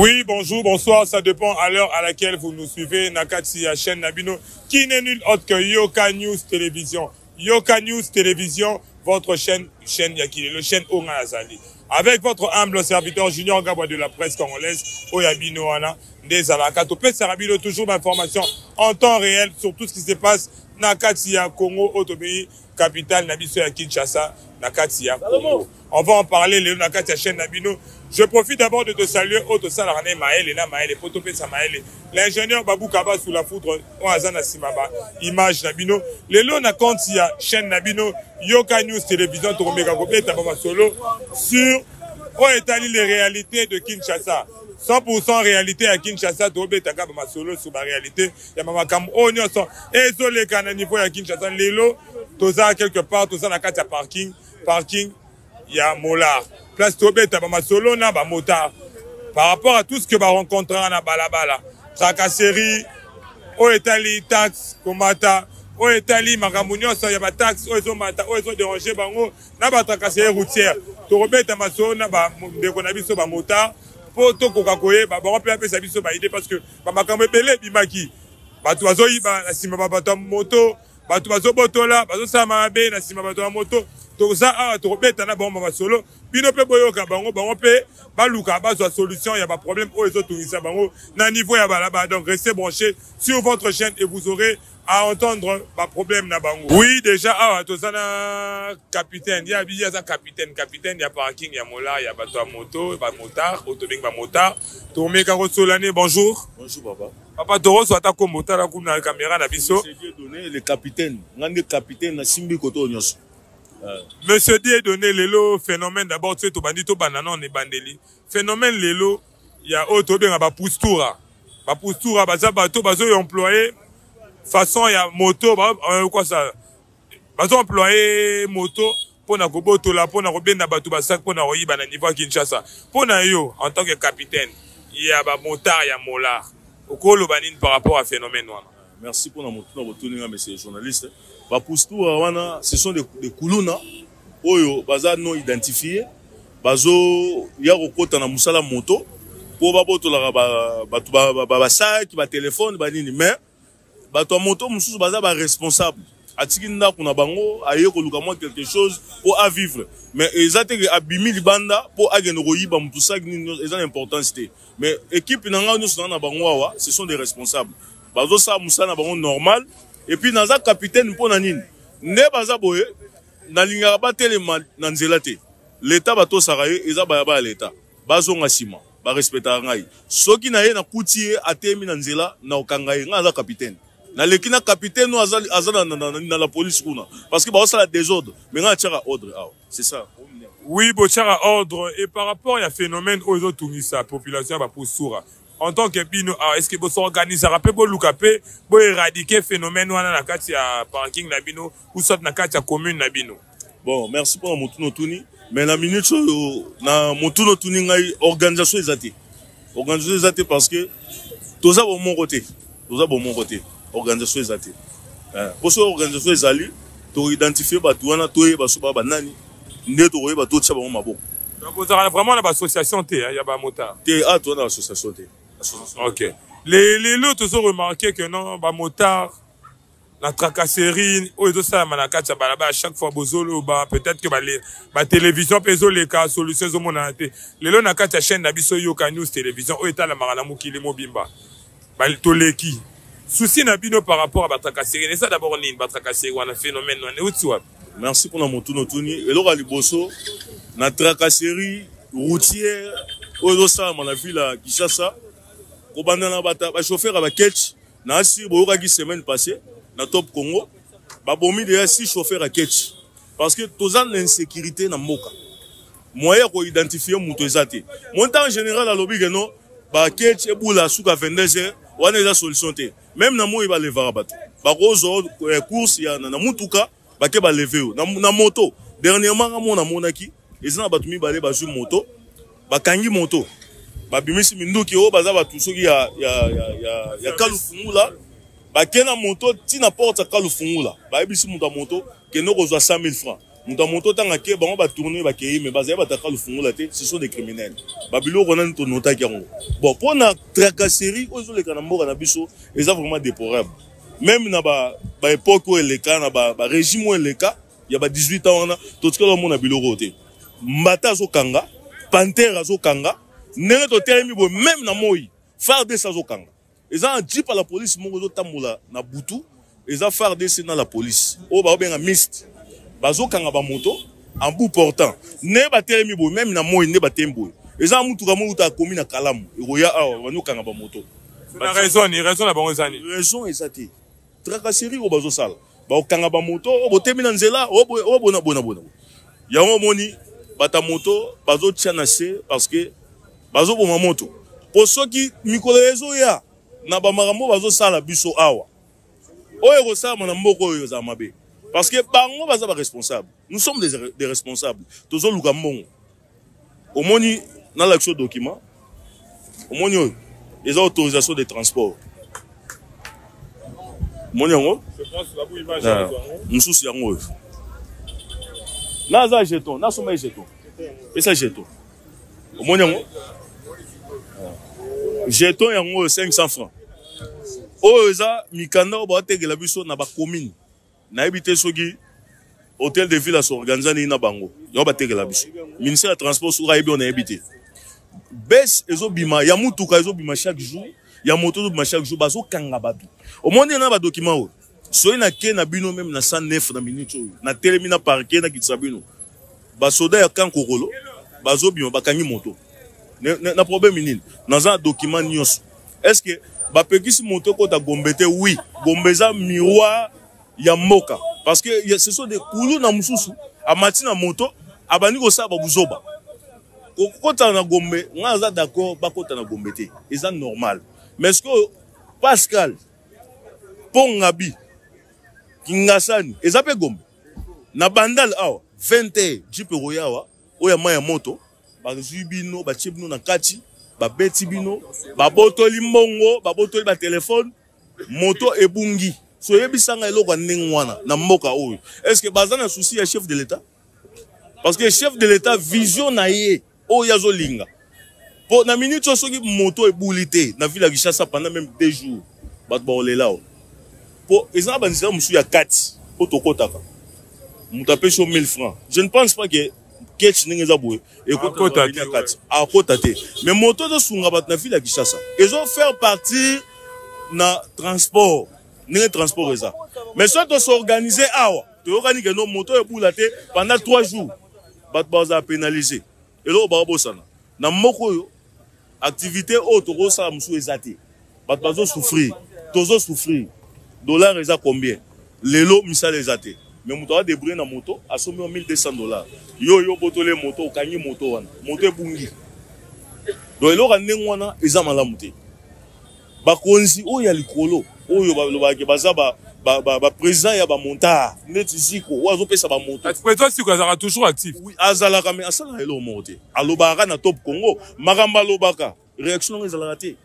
Oui, bonjour, bonsoir, ça dépend à l'heure à laquelle vous nous suivez. Nakati à chaîne Nabino, qui n'est nul autre que Yoka News Télévision. Yoka News Télévision, votre chaîne Yakile, le chaîne Onga Azali. Avec votre humble serviteur Junior Gabwa de la presse congolaise, Oyabino Ana, des Alaka. Topé Sarabino, toujours d'informations en temps réel sur tout ce qui se passe. Nakati à Congo, Otobéi, capitale Nabiso à Kinshasa, Nakati à Congo. On va en parler, Léo Nakati à chaîne Nabino. Je profite d'abord de te saluer, Oto Salarane Maël, et là Maël, et Potopé Samaël, l'ingénieur Babou Kaba sous la foudre, Oazana Simaba, image Nabino. Lélo Nakanti à chaîne Nabino, Yoka News Télévision, Toromega Gobé, Tabama Solo, sur Oetali les réalités de Kinshasa. 100% réalité à Kinshasa, Toromega Tabama Solo sur la réalité. Yamama Kam, Onyoson, Ezole Kana niveau à Kinshasa, Lélo, Toza quelque part, Toza Nakati à parking, il y a Molar. Place Tobé, Tabama Solo, na ba motard. Par rapport à tout ce que va rencontrer na balabala, tracasserie, Oetali, taxe, komata, Oetali, Magamunio, ça y a ba taxe, Oezo mata, Oezo déranger bango, na ba tracasserie routière. Torobé, Tabama Solo, na ba déconabiso ba motard, poto kokakoye, ba bon peut appeler sa biso ba idée parce que ba makambe belé bimaki. Ba toazo iba, na sima ba bato moto, ba toazo botola, ba zo sama be na sima bato moto. Donc ça a Torobé, na ba mama solo. Bino pe boyoka bango pe baluka bazwa solution, il y a pas problème aux autres ça bango na niveau ya balaba. Donc restez branchés sur votre chaîne et vous aurez à entendre pas problème na bango. Oui, déjà tozana capitaine, il y a ça capitaine, il y a parking, il y a mola, il y a bateau à moto, ba motard, automobile ba motard. Tomé Karosolane, bonjour. Bonjour papa. Papa Toro soit ta comme motard la na caméra na biso. C'est donné le capitaine, ngande capitaine na simbi koto nyos. Monsieur Dieu donné l'élo phénomène d'abord tu sais to bandito banana on est bandeli phénomène l'élo il y a auto bien ba postura baza bato bazo employé façon il y a moto quoi ça bazo employé moto pour na koboto la pour na robenda bato ba sac pour na royi ba na niveau Kinshasa pour na yo en tant que capitaine il y a ba motard il y a molar okolo banine par rapport à phénomène wana. Merci pour notre retour, monsieur journaliste. Bapoustou wana, ce sont des kuluna oyo baza non identifiés. Bazo ya kokota na musala moto pour baboto la ba sac ba téléphone ba nini mais bato moto mususu baza ba responsable. Atiki nda kuna bango aye ko luka moi quelque chose pour à vivre. Mais ezate abimi libanda pour ageno koyiba mutu sac nini ezana importance té. Mais équipe nanga nyusu na bango wa, ce sont des responsables. Bazo sa musala bango normal. Et puis dans un capitaine pour nanine ne baza boye na linga ba telema na nzela te l'état bato saraye eza ba l'état bazo ngasima ba respecta ngai soki na ye na kutie atemi na nzela na okangai nga za capitaine na lekina capitaine no azala na la police kuna parce que ba osala désordre mais nga tira ordre c'est ça. Oui, bochara ordre et par rapport à phénomène aux autres sa population ba postura. En tant que bino, est-ce que vous organisez un peu pour éradiquer le phénomène na kati ya parking na bino ou soit na kati ya commune na bino? Bon, merci pour mon tourno mais la minute na mon tourno tuni ngai organisation ezate. Organisation ezate parce que tout ça bon mon côté. Organisation ezate. Pour ce organisation ezali, to identifier ba tuana toye ba so ba nani, ndeto oye ba to tsa ba maboko. Donc vous avez vraiment l'association T, il y a pas motard. T toi dans l'association T. Ok. Les autres ont remarqué que non, bah motard, la tracasserie, à chaque fois bozolo peut-être que la télévision peso les cas solutions au monde entier. Les lots na kati chaîne na biso Yoka News Télévision o eta la marana mukili mobimba. Ba toleki. Souci na bino par rapport à la tracasserie, ça d'abord ni ba tracasserie wana phénomène wana utiwa. Merci pour mon tourno tuni. Et là liboso na tracasserie routière au ça na ville à Kinshasa. Kobandana bata ba chauffeur ba ketch na si boyoka ki semaine passée na Top Congo ba bomi de 6 chauffeurs à ketch parce que tozan l'insécurité na mboka moyen ko identifier muto ezate montant en général à lobby no ba ketch e bula suka 22h wana eza solution te même na moyi ba lever bato ba rozo course ya na mutuka ba ke ba lever na moto dernièrement na monaki ezana bato mi balé ba ju moto ba kangi moto babimisi minduki o baza batu soki ya kalufungula bakena moto tina porte kalufungula bayebisi muta moto keno kozwa 100 000 francs Muta moto tanga ke bango ba tourner ba kei mais bazaya bataka le fungo la te, ce sont des criminels. Babilo rona to nota kiango. Bon, pour na tracasserie ozo le kana mboka na biso, eza vraiment déplorable. Même na ba époque où le cas na ba régime où le cas, il y a ba 18 ans on a tout ce que le monde a biloko te. Mbata zo kanga, Pantera zo kanga, nene to telemi bo même na moi, farde sa zo kanga. Eza un jeep à la police mongo zo tambola na butu, eza farde c'est na la police. O ba benga mist. Bazo kanga ba moto en bout portant ne ba telemi bo même na moi ne ba tembo eza mutu ka mo uta komi na kalamu roya awa banu kanga ba moto na raison na bango zani raison ezati tracasserie o bazo sala ba kanga ba moto o botemi na nzela o bona yango moni bata moto bazo tiana se parce que bazo boma moto po soki mikolo ezo ya na ba marambo bazo sala biso awa oyo ko sala na mboko oyo za mabe. Parce que bango baza ba responsable. Nous sommes des responsables. Tozo luka mbongo. Omoni na l'action document. Omoni les autorisations de transport. Omoni yango. Je pense la bou image mususu yango. Na za jeton, na soma jeton. Pesa jeton. Omoni yango. Jeton yango 500 francs. Oyo eza mikanda ba tegela biso na ba commune. Na habité soki hôtel de ville à s'organiser na bango yo ba tegela biso ministère de transport sura ebi on a habité bes ezo bima ya mutuka ezo bima chaque jour ya moto ezo bima chaque jour bazo kanga batu au monde na ba document o so ina ke na bino même na 109 na minute na telemi na parquet na kitsa bino ba soda ya kan kokolo bazo bima bakangi moto na problème nini dans un document nyos est-ce que ba pekisi moto ko ta gombete oui gombeza miroir ya moka parce que ce sont des koulou na mususu amati na moto abani ko saba buzoba kokota na gombe ngaza d'accord bakota na gombe te eza normal mais ce que Pascal Pongabi Kingasani eza pe gombe na bandal awa 20 jipe royawa oya maya moto ba zubino ba chibino na kati ba beti bino ba botoli mbongo ba botoli ba téléphone moto ebungi. So yebisanga eloko ndenge wana na mboka oyo. Est-ce que baza na souci ya chef de l'État? Parce que chef de l'État vision na ye oyo azolinga. Po na minute soki moto ebulité na ville ya Kinshasa pendant même 2 jours. Bat ba olela o. Po ezana banzisa musu ya 4 po tokotaka. Muta peso 1000 francs. Je ne pense pas que ketch ndenge za boye ekota ya 4. A kota te. Mais moto zo sunga bat na ville ya Kinshasa. Ils ont faire partie na transport. N'est transport ça. Mais soit on s'organiser awa, tu organise que nos motos et boulaté pendant 3 jours. Bat baza pénalisé. Et là ba bosana. Na moko yo activité auto rosa musu ezate. Bat bazo souffrir. Tozo souffrir. Dollar eza combien? Lelo misala ezate. Mais moto a débrouiller na moto a somme $1200. Yo botole moto okangi moto wana. Moto ebungi. Donc elo rande wana eza malamu te. Bakonzi o ya likolo oyo balobaki baza ba président ya ba monta neti ziko wazo pesa ba moto président siko azala toujours actif oui azala kame asala elo monte alobaka na top Congo magamba lobaka réaction ezala raté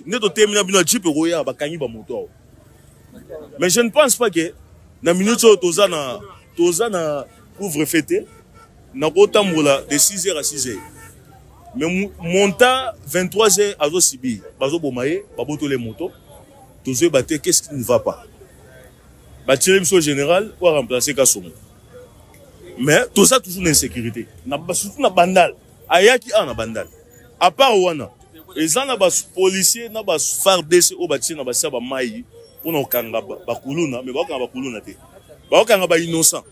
neto termina bino jipe roya bakangi ba moto mais je ne pense pas que na minute toza na couvre-fête na kotambola de 6h à 6h. Mais monta 23h à Zosibi, bazo bomaye, baboto les motos, tous eux battent, qu'est-ce qui ne va pas? Bâtir le général pour remplacer Kassomo. Mais tout ça toujours d'insécurité. Surtout na bandal. Ayaki na bandal. À part wana, les gens na bas policiers na bas FARDC au bâti na bas saba mai pour na kanga ba kuluna, mais ba kanga ba kuluna te. Ba kanga ba innocent.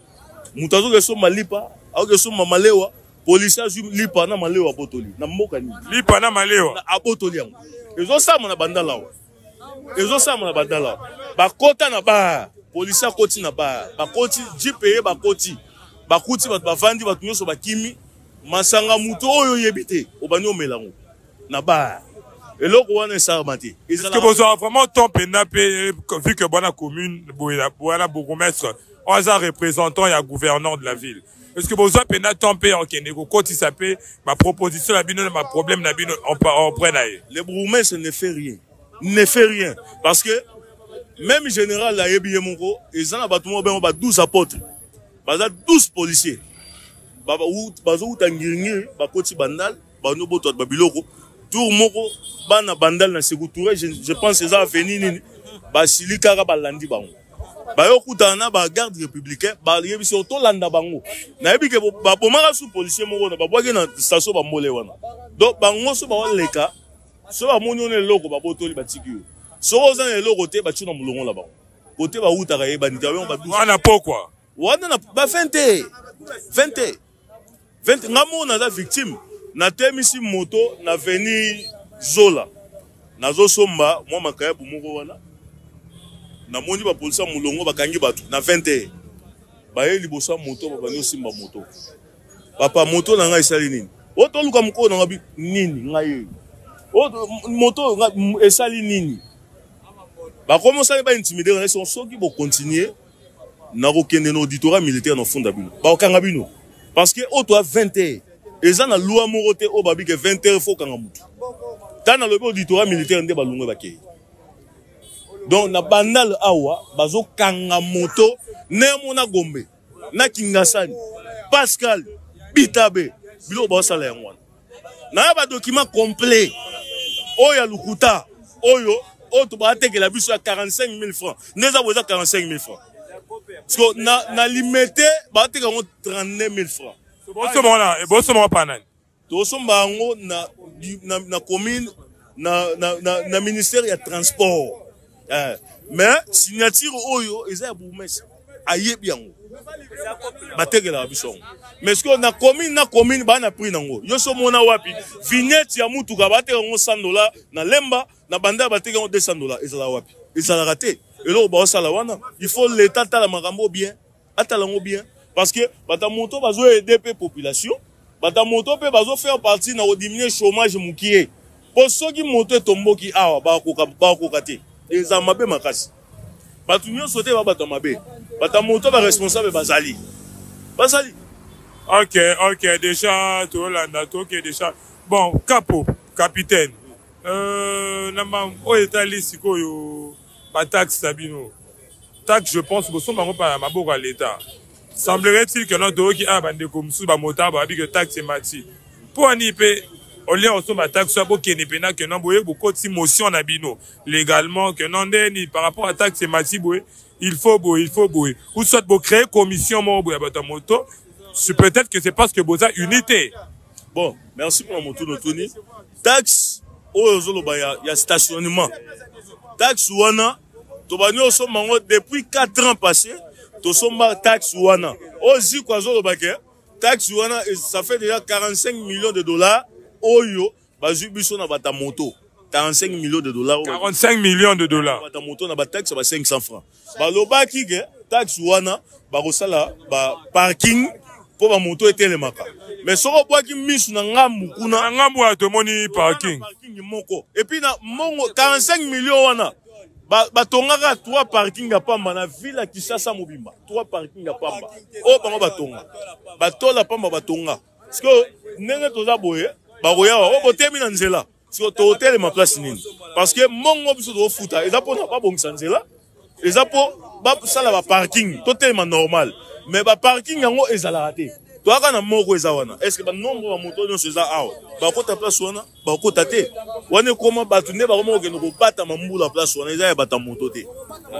Mutazo ke so malipa, au ke so mamalewa. Policiers lipa na malewa botoli na mboka ni lipa na malewa na abotoli yango ezo sama na bandala bakota na ba policiers koti na ba bakoti JPE bakoti bakuti bat bavandi bat nyoso bakimi masanga muto oyo yebite obani omelango na ba eloko wana esa mate est-ce que vous avez vraiment temps penapé vu que bona commune bona bourgmestre on a représentant et gouverneur de la ville. Est-ce que vous avez un temps payé en Kénégo quand il s'appelle ma proposition, ma problème, on prenne ailleurs. Le bourgmestre ne fait rien. Parce que même général la Yebi Mongo, ils ont abattu 12 apôtres. baza 12 policiers bazo utangirngir bakoti bandal bano boto babiloko tour moko bana bandal na sekouture je pense que ça a venu nini basili kaka balandi bango bayo kutana ba garde républicain ba yebi surtout landa bango na yebi ke ba bomaka sous policier moko na ba boke na station ba mole wana donc bango so ba leka so ba moni on eloko ba botoli batiki so oza na eloko te ba tuna mulongo la bango côté ba utaka ye bandita yo ba wana pourquoi wana na ba 20 ngamo na za victime na temisi moto na veni zola nazo somba mwa makaya moko wana na moni ba polisa mulongo bakangi batu na 20 baye libosa moto ba banyo simba moto papa moto na ngai sali nini oto luka mko na ngabi nini ngai oto moto esali nini ba commencer ba intimider na soki bo continuer na kokende na auditorat militaire na fond bino ba okanga bino parce que oto a 20 eza na loi moko te o babi ke 20 faut kanga mutu tana lobi auditorat militaire nde balungwe bakei. Donc na bandal awa bazo kanga moto nemo na Gombe na Kingasani Pascal Bitabe bilo ba sala yango na ba document complet oya lukuta oyo to ba tekela biso ya 45 000 francs neza boza 45 000 francs parce que na limité ba tekela 39 000 francs boso mo panani to somba ngo na commune na ministère ya transport. Mais signature oyo eza ya boumès ayebi yango bategela biso mais ce que na commune ba na prix nango yo so mona wapi vignette ya mutuka bateka ngo $100 na lemba na banda bateka ngo $200 ezala wapi ezala raté elo ba sala wana il faut l'état tala makambo bien atala ngo bien parce que bata moto bazo aider pe population bata moto pe bazo faire partie na diminuer chômage mukie po soki moto tomboki awa ba koka te eza mabe makasi batu nyonso te babata mabe bata moto ba responsable bazali ok déjà to landa to que déjà bon capitaine na o etali sikoyo ba taxe sabino taxe je pense que son bango pa maboko à l'état semblerait-il que notre qui a bande comme sous ba motard ba bi que taxe mati pour anipe au lieu on ma taxe soit beaucoup ni pena que non boye beaucoup de motion na bino légalement que non ni par rapport à taxe mati boye il faut boye ou soit bo créer commission mo boye ba moto c'est peut-être que c'est parce que boza unité. Bon merci pour mon tour de Tony taxe o zolo ba ya stationnement taxe wana to ba nyo so mango depuis 4 ans passés to somba taxe wana ozi kwa zolo ba ke taxe wana ça fait déjà 45 millions de dollars. Oyo bazubiso na bata moto 45 millions de dollars 45 millions de dollars bata moto na ba taxe ba 500 francs baloba ki ke taxe wana ba kosala ba parking po ba moto etelemaka mais soko bwaki misu na ngambu kuna ngambu atomoni parking moko et puis na mongo 45 millions wana ba tongaka 3 parking ya pamba na ville ya Kisasa Mobimba 3 parking ya pamba o bango batonga batola pamba batonga parce que ndenge toza boye baroya wa botemi na nzela si to hotel ma place nini parce que mongo biso do futa eza po na ba bongisa nzela eza po ba sala ba parking totalement normal mais ba parking yango ezala raté to aka na moko eza wana est-ce que ba nombre ba moto nyonso eza awa ba kota place wana ba kota te wana koma batu ne ba komo ke no bata mambula place wana eza ya bata moto te.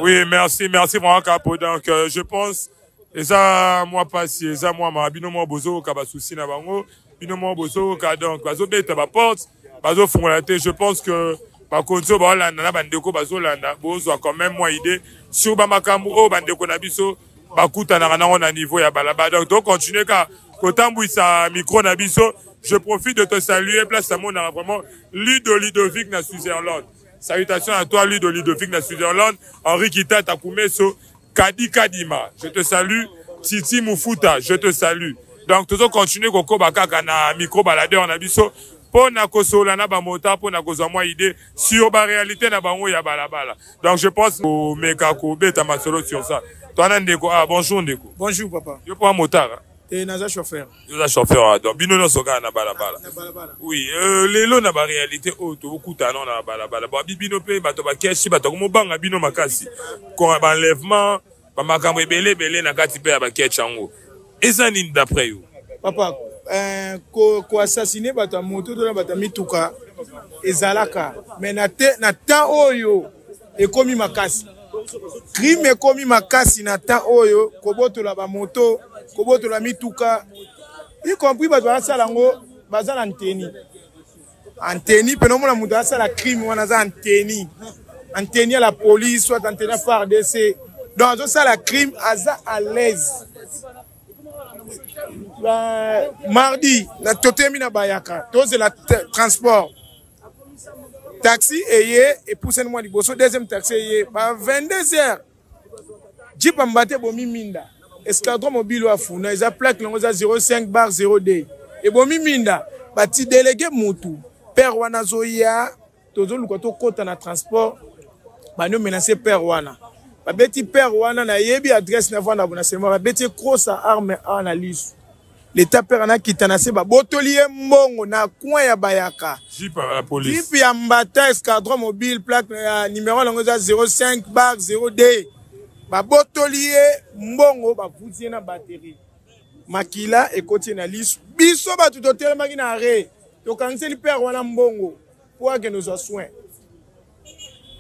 Oui, merci vraiment Capo. Donc je pense eza moi passé eza moi mabino mo bozo ka ba souci na bango bino mo bozo ka donc bazo beta ba porte bazo fongola te je pense que ba konzo ba landa na bandeko bazo landa bozo quand même moi idée sur ba makambu o bandeko na biso ba kuta na na niveau ya balaba donc to continuer ka kotambuisa micro na biso. Je profite de te saluer place à mon vraiment Ludovic na Switzerland. Salutations à toi Ludovic na Switzerland, Henri Kita Takumeso, Kadi Kadima, je te salue. Titi Mufuta, je te salue. Donc, toujours continuer koko bakaka na micro baladeur na biso. Po na kosola na ba mota, po na kozwa moi idée sur ba réalité na bango ya balabala. Donc, je pense au mekako beta masolo sur ça. Toi ndeko, bonjour ndeko. Bonjour papa. Je prends motard. Et naza chauffeur. Naza chauffeur, donc bino no soka na balabala. Oui, lelo na ba réalité o to kuta na balabala. Ba bino pe bato ba keshi bato mo banga bino makasi. Ko ba enlèvement Bamakambo ebele na kati pe ya baketch yango. Eza nini d'après yo? Papa, ko assassiner bata moto to na bata mituka ezalaka. Mais na temps oyo ekomi makasi. Crime ekomi makasi na temps oyo kobotola ba moto, kobotola mituka. Y compris bato basala ngo bazala anteni. Anteni pe no mona mutu asala crime wana za anteni. Anteni à la police soit anteni à FARDC. Donc ça la crime aza à l'aise. Mardi, la totemi na bayaka. C'est la transport. Taxi et pousse moi liboso. Deuxième taxi et 22h. Jeep ambate bomi minda. Escadron mobile wa funa. Ils a plaque longo za 05/0D. Et bomi minda. Bati délégué mutu. Père wana zoya. Tozo lukoto kota na transport. Bano menacer père wana. Babeti père wana na yebi adresse na vanda bona seulement babeti cross arme analyse. L'état père na kitana se ba botolier mbongo na coin ya bayaka. Jeep à la police. Jeep ya mbata escadron mobile plaque numéro longo za 05/0D. Ba botolier mbongo ba vutie na batterie. Makila ekoti na liste. Biso ba tutotel maki na arrêt. To cancel père wana mbongo pour que nous soins.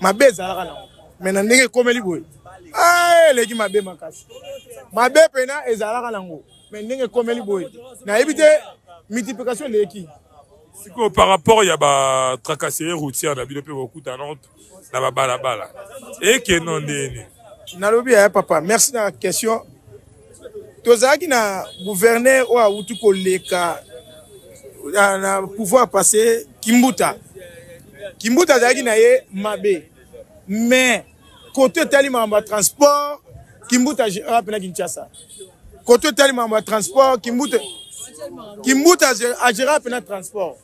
Ma beza la kana. Maintenant ndenge komeli boy. Ah leki mabe makasi. Mabe pena ezalaka nango. Mais ndenge komeli boy. Na ebite multiplication leki. Siko par rapport ya ba tracasserie routière na bilope beaucoup à Nantes na ba bala. Et que non ndene. Nalobi ya papa, merci na question. Tozaki na gouverneur o autu ko leka na pouvoir passer Kimbuta. Kimbuta zaki na ye mabe. Mais côté tellement en transport, Kimbuta rappelle Kinshasa. Côté tellement en transport, Kimbuta a géré à transport.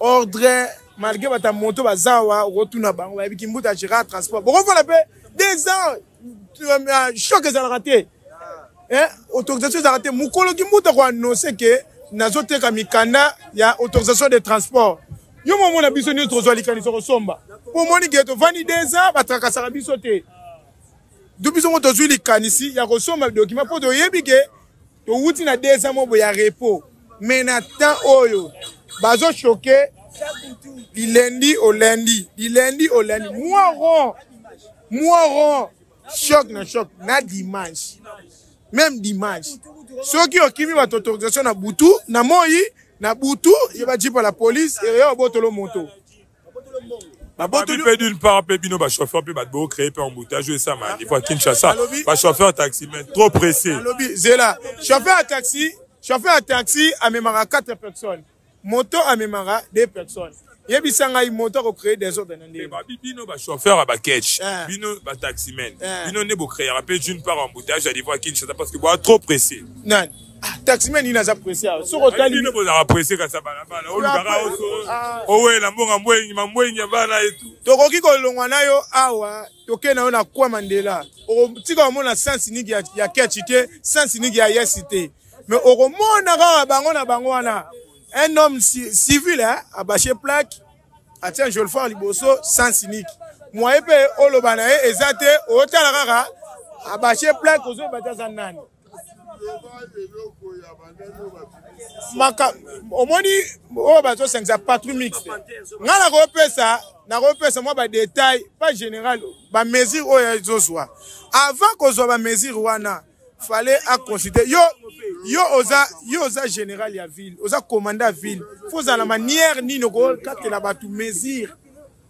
Ordre malgré votre moto bazawa retourna bango et Kimbuta a géré à transport. Bon on va l'appeler des ans choc les a raté. Hein autorisation a raté mukolo Kimbuta ko annoncer que nazote ka mikanda ya autorisation de transport. Yo momo na biso ni trozoli kanisa somba. Pour moni geto vani deza batraka sarabiso te. Depuis son to zuli kanisi ya kosoma document pour to yebike to wuti na deza mo ya repos. Mais na temps oyo bazo choqué du lundi au lundi, mois rond, choc na dimanche. Même dimanche. Ceux qui ont kimi votre autorisation na butu, na moi na butu, il va dire par la police et rien au botolo moto. D'une part, Pébino, chauffeur, peut créer un embouteillage, ça, il faut à Kinshasa. Chauffeur taxi, mais trop pressé. C'est là. Chauffeur à taxi, à mémara 4 personnes. Moto à mémara 2 personnes. Il y a des motos qui créent des ordres. Bino, chauffeur à Baketch. Bino, taximan. Bino, ne créer. Rappelez d'une part, embouteillage, il faut à Kinshasa parce que trop pressé. Non. Taximan il n'a pas pressé. Sur le tali. Il n'a pas pressé quand ça va là-bas. Oh ouais, la mbonga bana et tout. Tokoki ko longwana yo awa, toke na ona kwa Mandela. Tika mona sans nigi ya ketchite, sans nigi ya yesite. Mais au mona ka bango na bango wana. Un homme civil hein, a bâché plaque. Attends, je le fais liboso sans cynique. Moi epé olobana e ezate otala kaka a bâché plaque ozo bataza nani. Maka omoni o bato 5 patrouille mixte. Ngala ko pesa moi ba détail pas général ba mesure o ya zoswa. Avant ko zo ba mesure wana fallait à considérer yo oza général ya ville, oza commandant ville. Faut à la manière ni no ko katela ba tout mesure.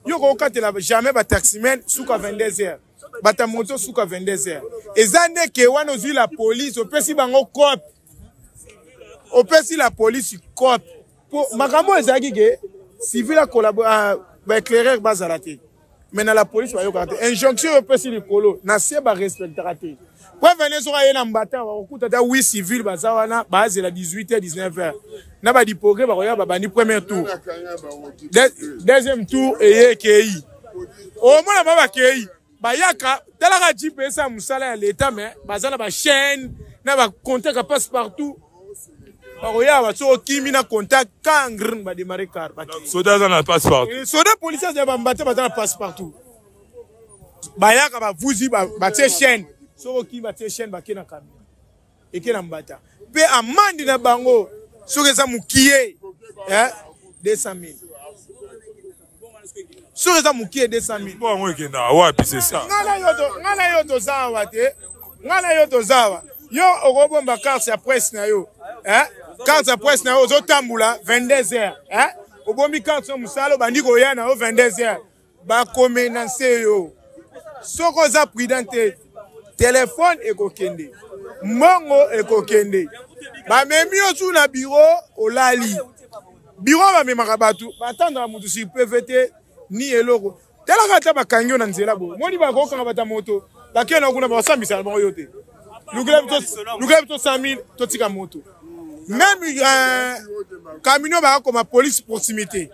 Yo ko katela jamais ba taximen souka 22h. Bata moto souka 22h. Ezane ke wana ozi la police opesi bango cop. Opesi la police cop. Pour makambo ezaki ke civil a collaborer ba éclairer bazalate. Maintenant la police va yo kate injonction opesi likolo na se ba respectera te. Pour venir sur un mbata on kuta ta 8 civil bazawana base la 18h 19h. Na ba dipoke ba koya ba ni premier tour. Deuxième tour et KI. Au moins ba KI. Bayaka talaka jipe sa musala ya l'état mais bazana ba chaîne na ba contact passe partout. Baroya ba so kimi na contact kangrin ba démarrer car. Soda na passe partout. Soda policiers ba mbata bazana passe partout. Bayaka ba vuzi ba tie chaîne. soko ki batie chaîne bake na camion eke na mbata pe amandi na bango soki eza mukie 200 000 soki eza mukie 200 000 bon okenda wapi c'est ça ngana yo toza awa te ngana yo toza awa yo okobomba carte ya presse na yo carte ya presse na yo ozotambula 22h obombi carte so mosala obandi koya na yo 22h bakomenanse yo soki oza prudent te telefone ekokende mbongo ekokende bamemi yo su na bureau olali bureau bamemaka bato batandaka moto sur PV te ni eloko telaka ata bakangi yo na nzela bo moni bakokanga bata moto bakende kuna basambisana bango yo te lukela bito 100 000 totika moto même camion bakoma police proximité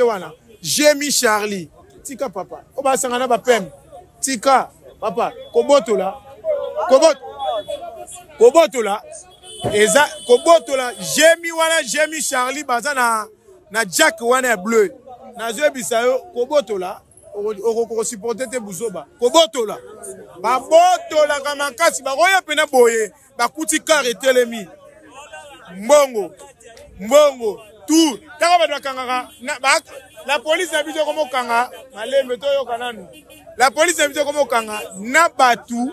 wana Jémi Charlie tika papa obasangana bapem tika papa kobotola eza kobotola Jémi wana Jémi Charlie baza na Jack wana ya bleu nazo bisa yo kobotola oko supporter te buzoba kobotola babotola kama kasi bakoya pena boye bakuti kare telemi mbongo tout taka bato bakangaka la police na biso komo kanga malembe to yoka nanu la police na biso komo kanga na batu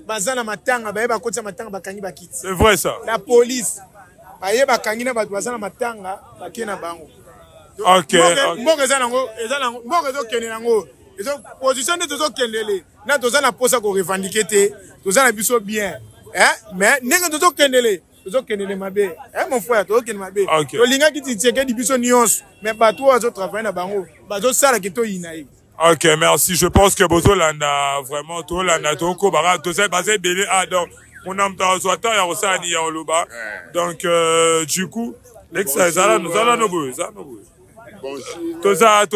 bazana matanga baye bakotsa matanga bakangi bakiti c'est vrai ça la police baye bakangi na batu bazana matanga bakena bango OK mboko eza nango mboko ezokende nango ezo position de tozokendele na tozana posa ko revendiquer te tozana biso bien mais ndenge tozokendele mabe mon frère tozokende mabe tolinga kiti tieke di biso nyonso mais bato oyo travailler na bango bazosala kito yina ye. OK, merci. Je pense que Bozolanda vraiment Tolanda Toko Bara Tozé basé belé donc on a m'tazwata ya osani ya oloba. Donc du coup l'ex zala nous allons nous Toza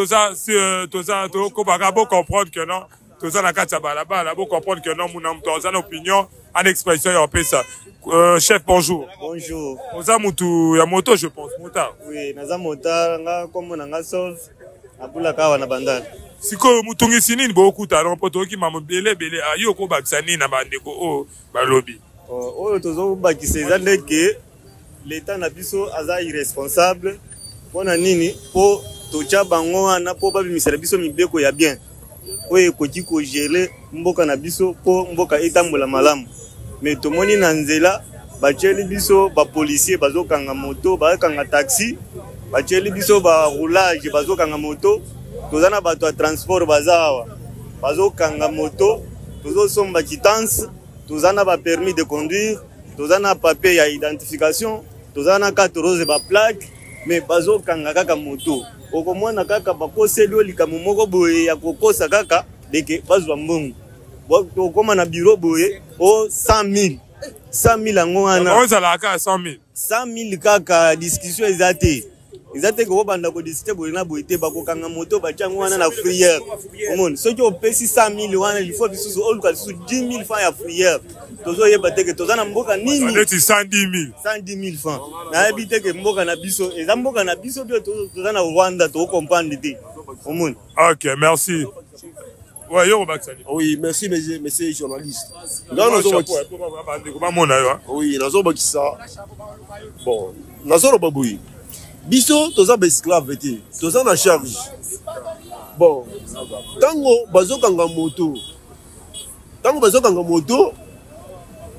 Toko Bara beau comprendre que non Toza na kati balaba beau comprendre que non mon m'taza opinion en expression ya pesa. Chef, bonjour. Bonjour. Oza mutu ya moto je pense mota. Oui, naza mota nga comme nanga solve abula kawa na bandana. Siko mutungisi nini bokuta non poto ki mamobele bele ayo ko bakisa nini na bandeko o balobi. Oyo tozo bakisa eza ndeke l'état na biso aza irresponsable pona nini po tocha bango wana po babimisela biso mibeko ya bien. Oyo ekoki ko gérer mboka na biso po mboka etambola malamu. Mais tomoni na nzela bacheli biso ba policier bazokanga moto bakanga taxi bacheli biso ba roulage bazokanga moto tozana bato ya transport bazawa bazokanga moto tozosomba quittance tozana ba permis de conduire tozana papier ya identification tozana carte rose ba plaque mais bazokanga kaka moto okomona kaka bakoseli olikamu moko boye ya kokosa kaka deke bazwa mbongo okoma na bureau boye o 100 000 ango wana on za la ka 100 000 kaka discussion ezate ko banda ko discuter boye na boye te bakokanga moto bachango wana na friere omoni soki opesi 100 000 wana il faut bisusu oluka bisusu 10 000 francs ya friere tozo yeba teke tozana mboka nini ndeti 110 000 francs na yebi teke mboka na biso eza mboka na biso pe tozana Rwanda to comprendre te omoni. OK, merci. Ouais, oui, merci, messieurs journalistes. Oui, bon, biso, toza ba esclave te, toza na charge. Bon, tango bazokanga moto,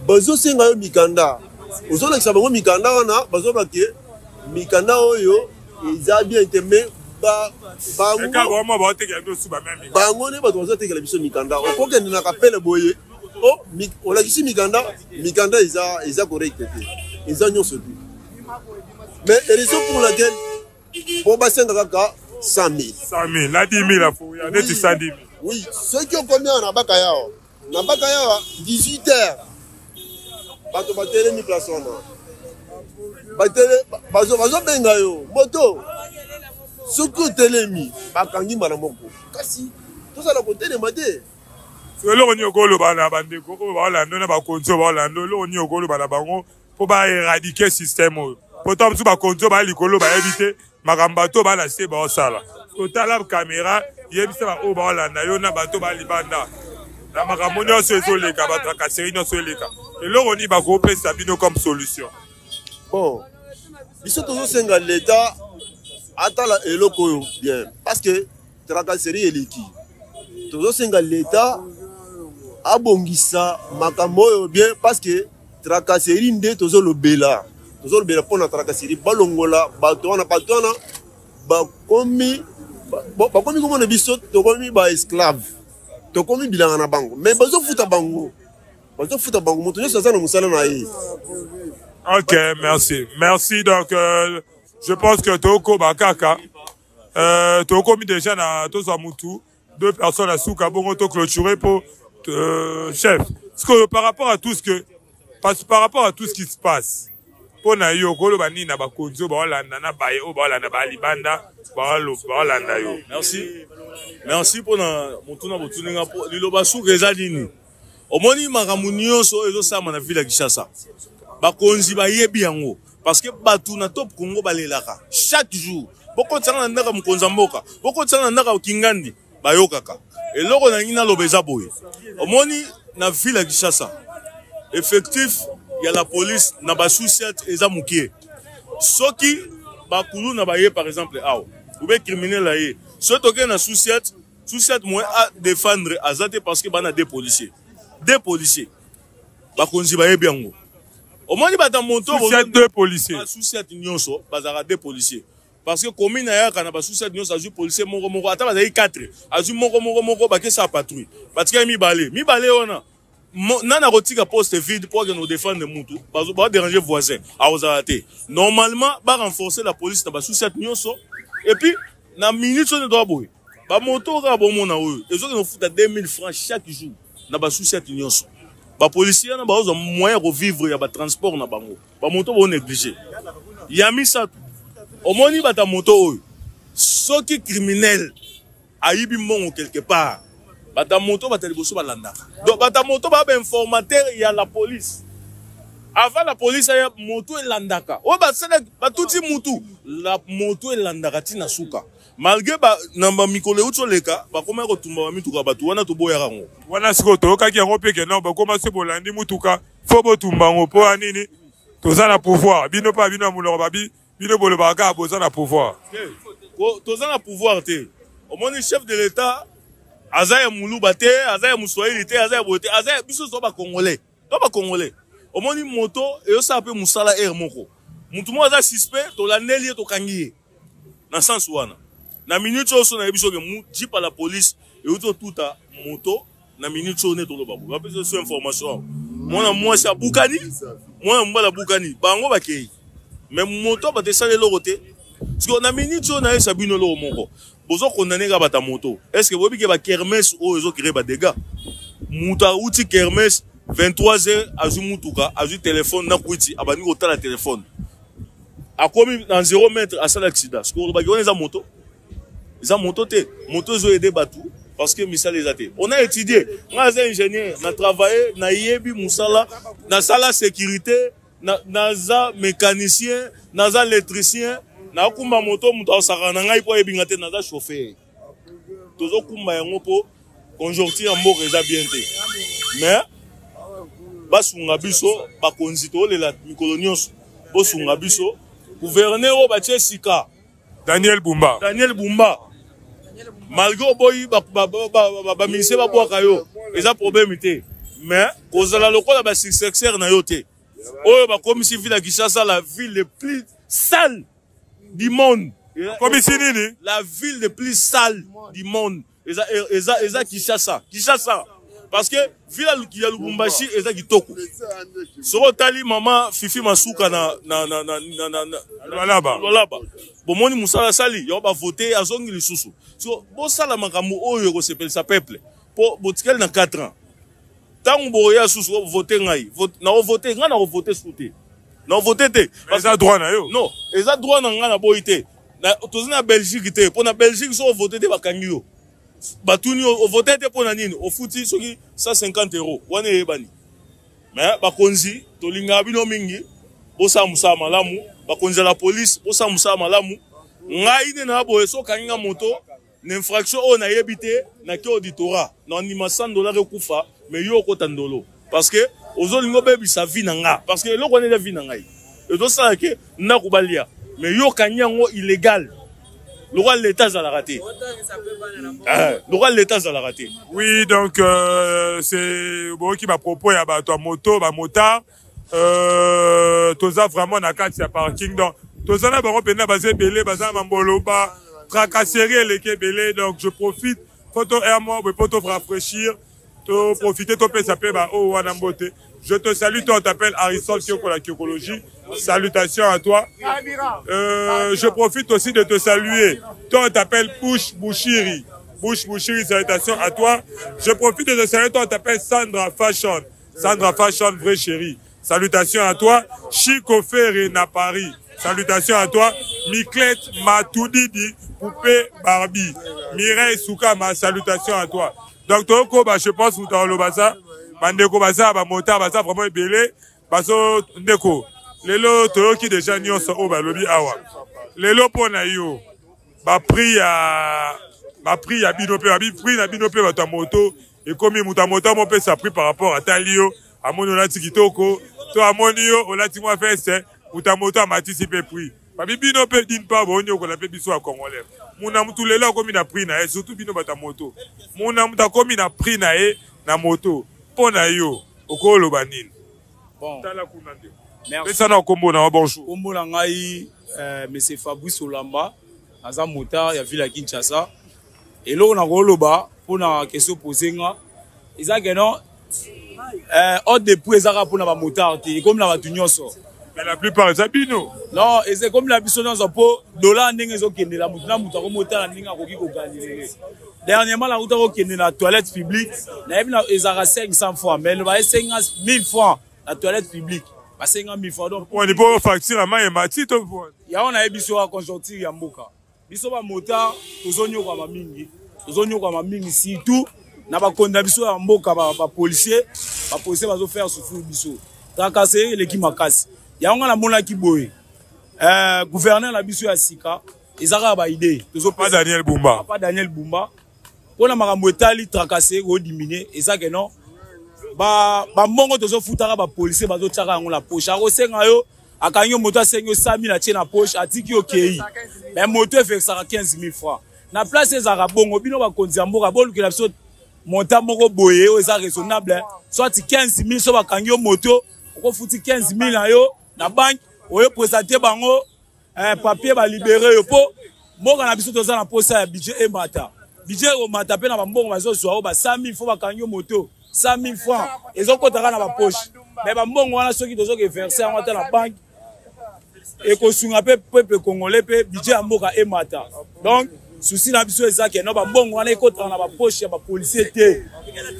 bazo senga yo mikanda. Ozolekisa bango mikanda wana, bazoba ke mikanda oyo eza bien temé. Bango ne bato bazotekela biso mikanda okokende na kapele boye olakisi mikanda eza correct te eza nyonso te mais raison pour laquelle po basenga kaka 100 000 la 10 000 afo ya neti 110 000 oui soki okomi awa na baka yawa 18h bato batelemi place wana bazobenga yo moto soki otelemi bakangi mbala moko kasi tozala kotelema te eloko nini okoloba na bandeko oyo baolanda na bakonzi oyo baolanda eloko nini okoloba na bango mpo baeradike systeme oyo po ta mosusu bakonzi oyo baya likolo bayebi te makambo bato bana se baosala totala kamera yebisa baoyo baolanda yo na bato balibanda La makamoni se zoleka batracasserie no soleka. Et là on y va grouper Sabino comme solution. Bon. Biso tozo senga l'état atala eloko bien parce que tracasserie eliki. Tozo senga l'état abongisa makambo bien parce que tracasserie nde tozo lobela. Tozo lobela pona tracasserie balongola batona bakomi comme on biso tokomi ba esclave. Tokomi bilanga na bango mais bazo futa bango moto nyonso aza na musala na ye. Ok, merci. Merci, donc je pense que Toko Bakaka, Toko mis déjà na Tozo Moutou, 2 personnes à Souka, bon, to clôturer pour chef. Parce que par rapport à tout ce qui se passe, pour na yo, kolo bani na bakonzo, ba olanda na baye, ba olanda ba libanda, ba olanda yo. Merci pour na mutuna botunenga pour liloba souka ezalini. Omoni makamunio so ezo sama na ville ya Kinshasa. Bakonzi ba yebi yango parce que batu na top Congo balelaka chaque jour. Boko tsana ndaka mukonza mboka, boko tsana ndaka kingandi bayokaka. Eloko na ngina lobeza boye. Omoni na ville ya Kinshasa. Effectif ya la police na ba sous-chef eza mukie. Soki bakulu na baye par exemple awo. Oube criminel la ye. Soki na sous-chef moins à défendre azate parce que bana deux policiers. Bakonzi ba yebi yango. Au moins, il y a 2 policiers. Sous-chef nyonso, bazara 2 policiers. Parce que commune ya kana ba sous-chef nyonso azu policier moko ata bazali 4. Azu moko ba ke sa patrouille. Parce que mi balé ona. Nana rotika poste vide pour que nous défendre mutu. Ba déranger voisin. Aozate. Normalement, ba renforcer la police na ba sous-chef nyonso et puis na minute on doit boy. Ba moto ka bon mona oyo. Ezo que nous fout à 2000 francs chaque jour na ba sous-chef nyonso. Les policiers ont moyen de vivre ya transport na bango. Ba moto bo négliger. Yami ça. Au moins ni bata moto ceux qui criminels ayibi mongo quelque part. Bata moto bata liboso balanda. Donc bata moto ba informateur ya la police. Avant la police ya moto elandaka. O ba sala ba tuti mutu la moto elandaka tina suka. Malgré ba namba mikole uto leka ba koma ko tumba ba mituka batu wana to boya rango. Wana siko to ka ki yango peke na ba koma se bolandi mutuka fo bo tumba ngo po anini toza na pouvoir bino pa bino muloko babi bino bolo ba ka boza na pouvoir. Toza na pouvoir te. Au moins le chef de l'état azaya muluba te, azaya muswahili te, azaya bote, azaya biso so ba congolais. To ba congolais. Au moins moto e yo sa pe musala air moko. Mutu mo aza suspect to la nelie to kangiye. Na sens wana. Na minute oso na ebiso ke mu jipa la police et auto tuta moto na minute on est to loba. Ba pese so information. Mona moi sa bukani, moi mbala bukani. Bango ba kei. Mais moto ba te sale lorote. Parce que na minute on a esa bino lo moko. Bozo condamner ga bata moto. Est-ce que bobi ke ba kermesse o ezo créer ba dégâts. Muta uti kermesse 23h azu mutuka, azu téléphone na kuiti abani ko tala téléphone. A komi dans 0 mètre à ça l'accident. Parce que on va gagner moto. Ils ont monté, moto ils ont aidé Batou parce que Missa les a été. On a étudié, on a ingénieur, on a travaillé, on a yebi Moussala, on a sala sécurité, on a mécanicien, on a électricien, on a kumba moto, on a sarana pour ebingate, on a chauffeur. Tozo kumba yango po conjoncture en mot reza bien té. Mais basunga biso ba konzito le la mikolonios bosunga biso gouverneur o batie sika Daniel Bumba. Malgré boy ba ministère ba boaka yo, eza problème té. Mais kozala lokola ba successeur na yo té. Oyo ba comme si ville Kinshasa la ville le plus sale du monde. Comme ici nini? La ville le plus sale du monde. Eza Kinshasa. Parce que ville ya Lubumbashi eza kitoko. Soro tali mama Fifi Masuka na Lwalaba. Bomoni musala sali yo ba voter azongi lisusu. So bo sala makambo oyo ko sepel sa peuple. Po botikel na 4 ans. Tango boya susu voter ngai. Na voter nga na voter souté. Na voter te. Parce que droit na yo. Non, eza droit na nga na boité. Na tozina Belgique te. Po na Belgique so voter te bakangi yo. Batuni au voter te pour nani au fouti soki 150 €. Wana ebani. Mais bakonzi tolinga bino mingi bosa musa malamu bakonzi la police bosa musa malamu ngai ne na boye so kanga moto infraction on a évité na ki auditorat na ndima $100 ekufa mais yo ko tandolo parce que ozolingo bebi sa vie nanga parce que loko ne la vie nanga et donc ça que na kubalia mais yo kanyango illégal le roi de l'État a la raté. Le roi de l'État a la raté. Oui, donc c'est bon qui m'a proposé à toi moto, bah motard. Toza vraiment na carte ya parking donc toza na bango pena basé belé baza mambolo ba tracasserie les belé donc je profite photo air moi pour te rafraîchir, to profiter to pe sapé ba oh wana mbote. Je te salue, toi on t'appelle Harrison Kyoko la Kyokologie. Salutations à toi. Je profite aussi de te saluer. Toi on t'appelle Bush Bouchiri. Bush Bouchiri, salutations à toi. Je profite de te saluer, toi on t'appelle Sandra Fashion. Sandra Fashion, vraie chérie. Salutations à toi. Chico Ferré na Paris. Salutations à toi. Miklette Matoudidi, Poupée Barbie. Mireille Soukama, salutations à toi. Donc Toko, bah, je pense que vous avez le bandeko baza ba motard baza vraiment belé baso ndeko lelo toyoki déjà nyonso o balobi awa lelo pona yo ba prix ya binope ba prix na binope ba moto et comme muta moto mo pesa prix par rapport à talio amoni na tikitoko to amoni yo olati moi fesse muta moto matisipe prix ba binope din pa bonyo ko la pe biso a congolais muna mutu lelo komi na prix na surtout bino ba moto muna muta komi na prix na e na moto. Yo, okolo banine. Bon. Merci. Ça na kombo na bonjour. Kombo na ngai monsieur Fabrice Olamba, aza motard ya ville ya Kinshasa. Et là on a roloba pour na question poser nga. Isa que non ordre de prix ezaka pour na ba motard comme na ba nyonso. Mais la plupart c'est bino. Non, et c'est comme la biso dans po dollar ndenge ezokende la mutu na mutu ko motard ndenge akoki ko gagner. Dernièrement, la route qui est dans la toilette publique, ils ont 500 fois, mais ils ont 50 000 fois la toilette publique. 50 000 fois. Donc, on est pas facture à main et mati, tu vois. Il y a un ébiso à conjoncture Yamboka. Biso ba motard, tozonyo kwa mamingi. Tozonyo kwa mamingi surtout na ba konda biso ya mboka ba policier bazo faire souffrir biso. Tracasser l'équipe makasi. Il y a un mona ki boye. Gouverneur la biso ya sika, ils ont ba idée. Pas Daniel Bumba. Pas Daniel Bumba. On a makambo etali tracasser ou diminuer et ça que non ba mbongo tozo futaka ba policier bazo tchaka ngo la poche ako senga yo akanyo moto asengo 100 000 atie na poche atiki okei mais moto fait ça 15 000 francs na place ezaka bongo bino ba konzi mboka bolukela biso monta moko boye o eza raisonnable soit 15 000 so ba kanyo moto oko futi 15 000 na yo na banque oyo présenter bango papier ba libérer yo po mboka na biso toza na posa ya budget emata budget o matape na bambongo bazo zwa ba 100 000 fois bakanyo moto 100 000 francs ezokotaka na ba poche mais bambongo wana soki tozoke verser en ta na banque et ko sunga pe peuple congolais pe budget ya mboka emata donc souci na biso eza ke no bambongo wana ekotaka na ba poche ya ba policier te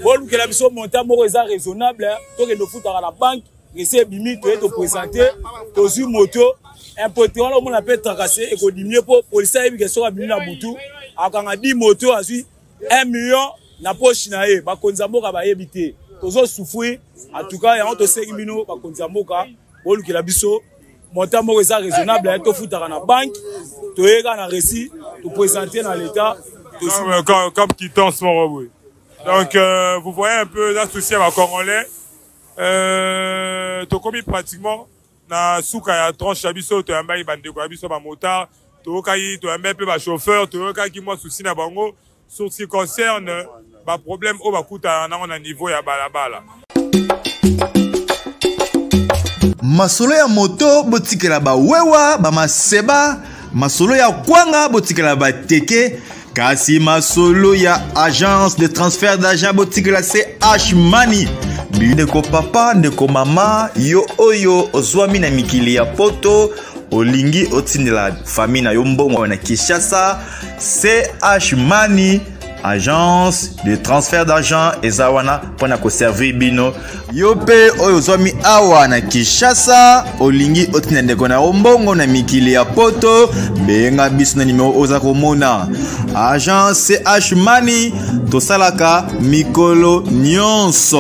bolukela biso montant moko eza raisonnable to ke no futaka na banque rese bimi to eto présenter to zu moto importé wana on appelle tracasser et ko diminuer pour policier ebi ke so bimi na butu akanga 10 moto azui 1 million na poche na ye bakonza mboka ba yebité tozo souffrir en tout cas ya on to 5 mino bakonza mboka bolukela biso montant moko eza raisonnable to futaka na banque to yeka na récit to présenter dans l'état comme quittance mon robot. Donc vous voyez un peu là souci à congolais to komi pratiquement na souka ya tranche ya biso to yamba ibande ko biso ba motard to kai to yamba pe ba chauffeur to kai ki moi souci na bango sur ce qui concerne ba problème au ba kuta na niveau ya balabala. Masolo ya moto botikela ba wewa ba maseba masolo ya kwanga botikela ba teke kasi masolo ya agence de transfert d'argent botikela CH Money ndeko papa ndeko mama yo oyo ozwami na mikili ya poto olingi otindela famille na yo mbongo na Kinshasa CH Money agence de transfert d'argent ezawana pona ko servir bino yo pe oyo ozwami awa na Kinshasa olingi otina ndeko na mbongo na mikili ya poto benga biso na numéro oza komona agence CH Money tosalaka mikolo nyonso.